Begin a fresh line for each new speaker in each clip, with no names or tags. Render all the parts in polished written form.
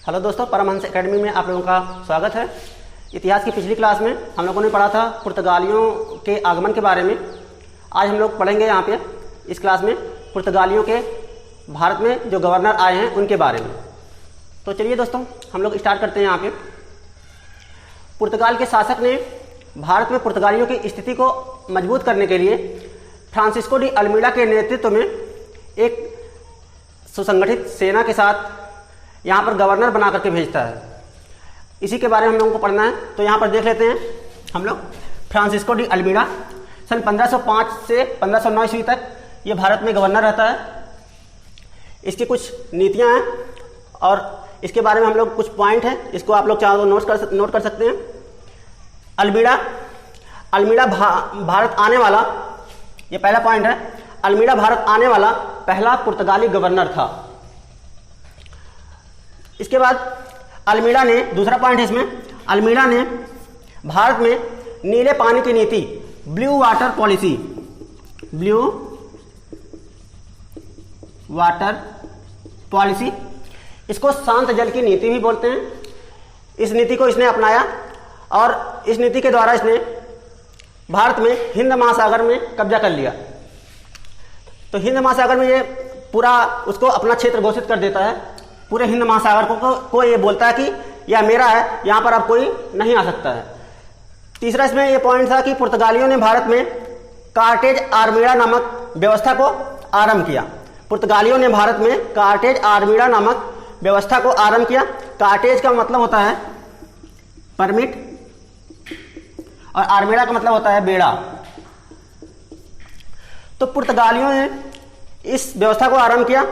Hello दोस्तों, Paramhans academy में आप लोगों का स्वागत है। इतिहास की पिछली क्लास में हम लोगों ने पढ़ा था पुर्तगालियों के आगमन के बारे में। आज हम लोग पढ़ेंगे यहाँ पे इस क्लास में पुर्तगालियों के भारत में जो गवर्नर आए हैं उनके बारे में। तो चलिए दोस्तों, हम लोग स्टार्ट करते हैं। यहाँ पे पुर्तगाल के शासक ने भारत में पुर्तगालियों की स्थिति को मजबूत करने के लिए फ्रांसिस्को डी अल्मीडा के नेतृत्व में एक सुसंगठित सेना के साथ यहाँ पर गवर्नर बना करके भेजता है। इसी के बारे में हम लोगों को पढ़ना है। तो यहाँ पर देख लेते हैं हम लोग। फ्रांसिस्को डी अल्मीडा सन 1505 से 1509 ईस्वी तक ये भारत में गवर्नर रहता है। इसकी कुछ नीतियाँ हैं और इसके बारे में हम लोग कुछ पॉइंट हैं, इसको आप लोग चाहो तो नोट कर सकते हैं। अल्मीडा भारत आने वाला, ये पहला पॉइंट है, अल्मीडा भारत आने वाला पहला पुर्तगाली गवर्नर था। इसके बाद अल्मीडा ने, दूसरा पॉइंट है इसमें, अल्मीडा ने भारत में नीले पानी की नीति, blue water policy, blue water policy, इसको शांत जल की नीति भी बोलते हैं। इस नीति को इसने अपनाया और इस नीति के द्वारा इसने भारत में हिंद महासागर में कब्जा कर लिया। तो हिंद महासागर में ये पूरा उसको अपना क्षेत्र घोषित कर देता है। पूरे हिंद महासागर को ये बोलता है कि यह मेरा है, यहाँ पर अब कोई नहीं आ सकता है। तीसरा इसमें ये पॉइंट था कि पुर्तगालियों ने भारत में कार्टेज आर्मीडा नामक व्यवस्था को आरंभ किया। पुर्तगालियों ने भारत में कार्टेज आर्मीडा नामक व्यवस्था को आरंभ किया। कार्टेज का मतलब होता है परमिट और आर्मीडा का मतलब होता है बेड़ा। तो पुर्तगालियों ने इस व्यवस्था को आरंभ किया।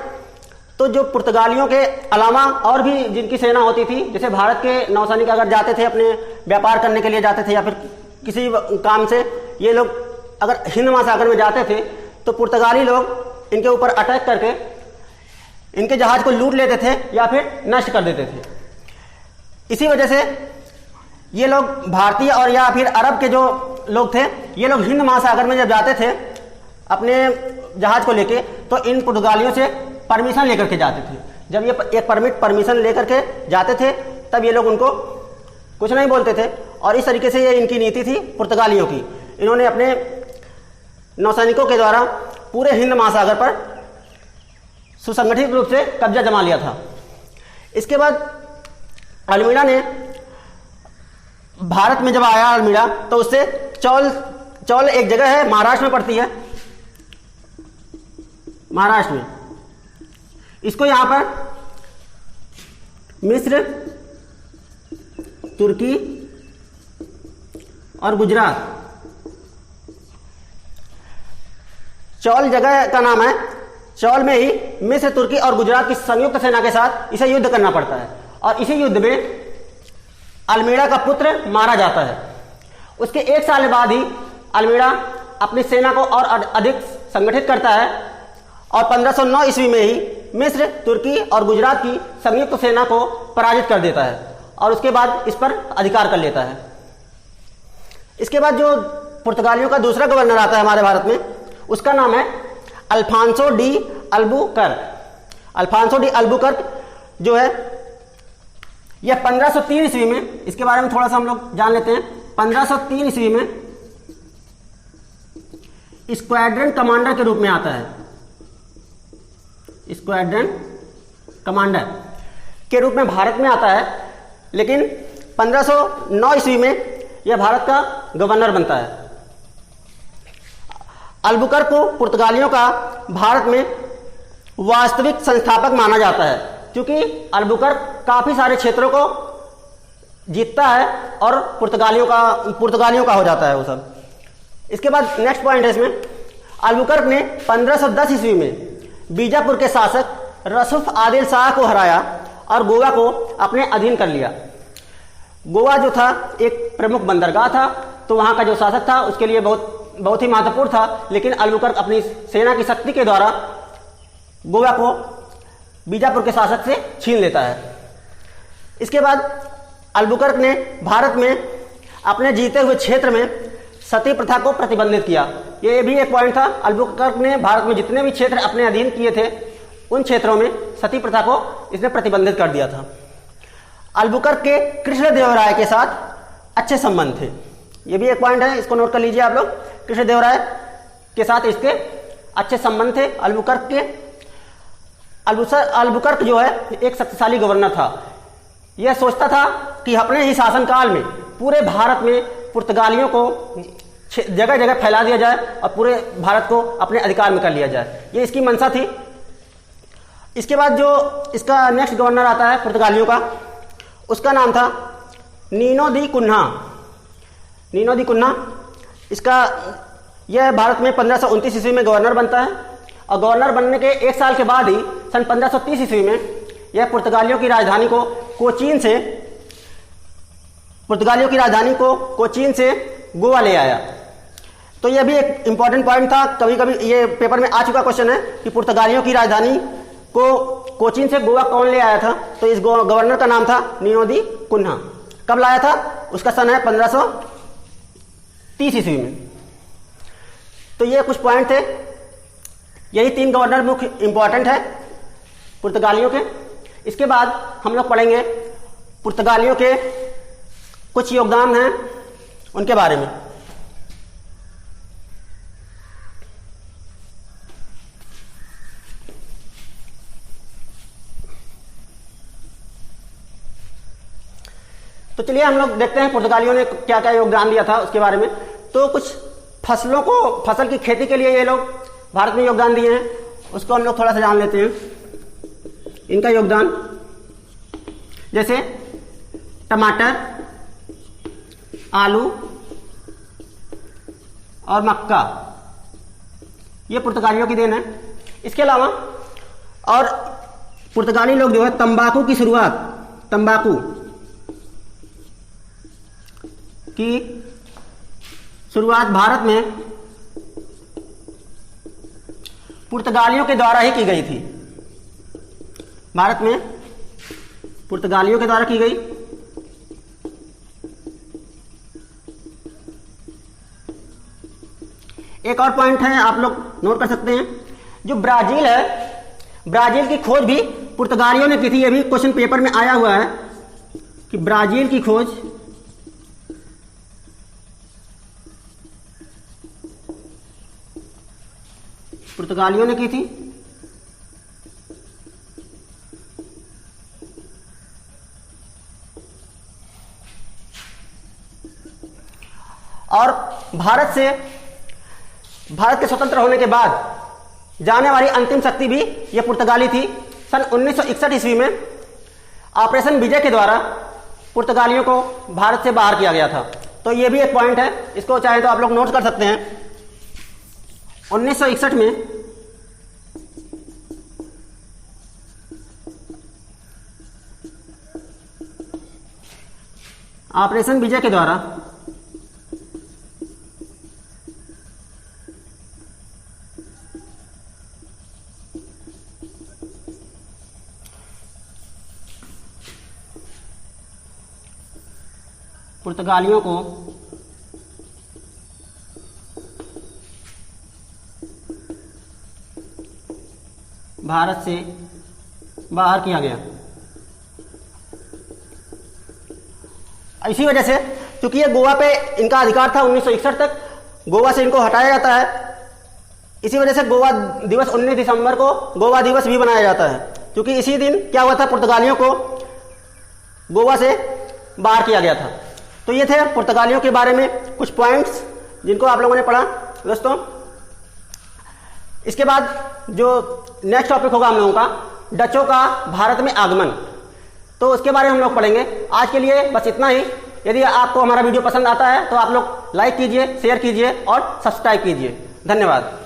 तो जो पुर्तगालियों के अलावा और भी जिनकी सेना होती थी, जैसे भारत के नौसैनिक अगर जाते थे, अपने व्यापार करने के लिए जाते थे या फिर किसी काम से, ये लोग अगर हिंद महासागर में जाते थे तो पुर्तगाली लोग इनके ऊपर अटैक करके इनके जहाज को लूट लेते थे या फिर नष्ट कर देते थे। इसी वजह से ये लोग भारतीय और या फिर अरब के जो लोग थे, ये लोग हिंद महासागर में जब जाते थे अपने जहाज को लेके, तो इन पुर्तगालियों से परमिशन लेकर के जाते थे। जब ये एक परमिशन लेकर के जाते थे तब ये लोग उनको कुछ नहीं बोलते थे। और इस तरीके से ये इनकी नीति थी पुर्तगालियों की। इन्होंने अपने नौसैनिकों के द्वारा पूरे हिंद महासागर पर सुसंगठित रूप से कब्जा जमा लिया था। इसके बाद अल्मीडा ने भारत में जब आया अल्मीडा, तो उससे चौल एक जगह है, महाराष्ट्र में पड़ती है, महाराष्ट्र में। इसको यहां पर मिस्र, तुर्की और गुजरात, चौल जगह का नाम है। चौल में ही मिस्र, तुर्की और गुजरात की संयुक्त सेना के साथ इसे युद्ध करना पड़ता है और इसी युद्ध में अल्मीडा का पुत्र मारा जाता है। उसके एक साल बाद ही अल्मीडा अपनी सेना को और अधिक संगठित करता है और 1509 ईस्वी में ही मिस्र, तुर्की और गुजरात की संयुक्त सेना को पराजित कर देता है और उसके बाद इस पर अधिकार कर लेता है। इसके बाद जो पुर्तगालियों का दूसरा गवर्नर आता है हमारे भारत में, उसका नाम है Alfonso de Albuquerque. Alfonso de Albuquerque जो है यह 1503 ईस्वी में, इसके बारे में थोड़ा सा हम लोग जान लेते हैं। 1503 ईस्वी में स्क्वाड्रन कमांडर के रूप में आता है। स्क्वाड्रन कमांडर के रूप में भारत में आता है, लेकिन 1509 ईस्वी में यह भारत का गवर्नर बनता है। अल्बुकर्क को पुर्तगालियों का भारत में वास्तविक संस्थापक माना जाता है, क्योंकि अल्बुकर्क काफी सारे क्षेत्रों को जीतता है और पुर्तगालियों का हो जाता है वो सब। इसके बाद नेक्स्ट पॉइंट है इसमें, अल्बुकर्क ने 1510 ईस्वी में बीजापुर के शासक रसूफ आदिल शाह को हराया और गोवा को अपने अधीन कर लिया। गोवा जो था एक प्रमुख बंदरगाह था, तो वहां का जो शासक था उसके लिए बहुत ही महत्वपूर्ण था। लेकिन अल्बुकर्क अपनी सेना की शक्ति के द्वारा गोवा को बीजापुर के शासक से छीन लेता है। इसके बाद अल्बुकर्क ने भारत में अपने जीते हुए क्षेत्र में सती प्रथा को प्रतिबंधित किया। ये भी एक पॉइंट था। अल्बुकर्क ने भारत में जितने भी क्षेत्र अपने अधीन किए थे उन क्षेत्रों में सती प्रथा को इसने प्रतिबंधित कर दिया था। अल्बुकर्क के कृष्णदेवराय के साथ अच्छे संबंध थे। ये भी एक पॉइंट है, इसको नोट कर लीजिए आप लोग। कृष्णदेवराय के साथ इसके अच्छे संबंध थे। अल्बुकर्क जो है एक शक्तिशाली गवर्नर था। यह सोचता था कि अपने ही शासनकाल में पूरे भारत में पुर्तगालियों को जगह जगह फैला दिया जाए और पूरे भारत को अपने अधिकार में कर लिया जाए, ये इसकी मंशा थी। इसके बाद जो इसका नेक्स्ट गवर्नर आता है पुर्तगालियों का, उसका नाम था नीनो दी कुन्हा। नीनो दी कुन्हा, इसका यह भारत में 1529 ईस्वी में गवर्नर बनता है और गवर्नर बनने के एक साल के बाद ही सन 1530 ईस्वी में यह पुर्तगालियों की राजधानी को कोचीन से गोवा ले आया। तो यह भी एक इंपॉर्टेंट पॉइंट था, कभी कभी ये पेपर में आ चुका क्वेश्चन है कि पुर्तगालियों की राजधानी को कोचीन से गोवा कौन ले आया था। तो इस गवर्नर का नाम था नीनो दी कुन्हा। कब लाया था? उसका सन है 1530 ईस्वी में। तो ये कुछ पॉइंट थे, यही 3 गवर्नर मुख्य इंपॉर्टेंट है पुर्तगालियों के। इसके बाद हम लोग पढ़ेंगे पुर्तगालियों के कुछ योगदान हैं उनके बारे में। तो चलिए हम लोग देखते हैं पुर्तगालियों ने क्या क्या योगदान दिया था उसके बारे में। तो कुछ फसल की खेती के लिए ये लोग भारत में योगदान दिए हैं, उसको हम लोग थोड़ा सा जान लेते हैं इनका योगदान। जैसे टमाटर, आलू और मक्का, ये पुर्तगालियों की देन है। इसके अलावा और पुर्तगाली लोग जो है तंबाकू की शुरुआत भारत में पुर्तगालियों के द्वारा ही की गई थी। भारत में पुर्तगालियों के द्वारा की गई। एक और पॉइंट है, आप लोग नोट कर सकते हैं, जो ब्राजील है, ब्राजील की खोज भी पुर्तगालियों ने की थी। ये भी क्वेश्चन पेपर में आया हुआ है कि ब्राजील की खोज पुर्तगालियों ने की थी। और भारत के स्वतंत्र होने के बाद जाने वाली अंतिम शक्ति भी यह पुर्तगाली थी। सन 1961 ईस्वी में ऑपरेशन विजय के द्वारा पुर्तगालियों को भारत से बाहर किया गया था। तो यह भी एक पॉइंट है, इसको चाहे तो आप लोग नोट कर सकते हैं। 1961 में ऑपरेशन विजय के द्वारा पुर्तगालियों को भारत से बाहर किया गया। इसी वजह से, क्योंकि ये गोवा पे इनका अधिकार था 1961 तक, गोवा से इनको हटाया जाता है। इसी वजह से गोवा दिवस 19 दिसंबर को गोवा दिवस भी मनाया जाता है, क्योंकि इसी दिन क्या हुआ था, पुर्तगालियों को गोवा से बाहर किया गया था। तो ये थे पुर्तगालियों के बारे में कुछ पॉइंट्स जिनको आप लोगों ने पढ़ा दोस्तों। इसके बाद जो नेक्स्ट टॉपिक होगा हम लोगों का, डचों का भारत में आगमन, तो उसके बारे में हम लोग पढ़ेंगे। आज के लिए बस इतना ही। यदि आपको हमारा वीडियो पसंद आता है तो आप लोग लाइक कीजिए, शेयर कीजिए और सब्सक्राइब कीजिए। धन्यवाद।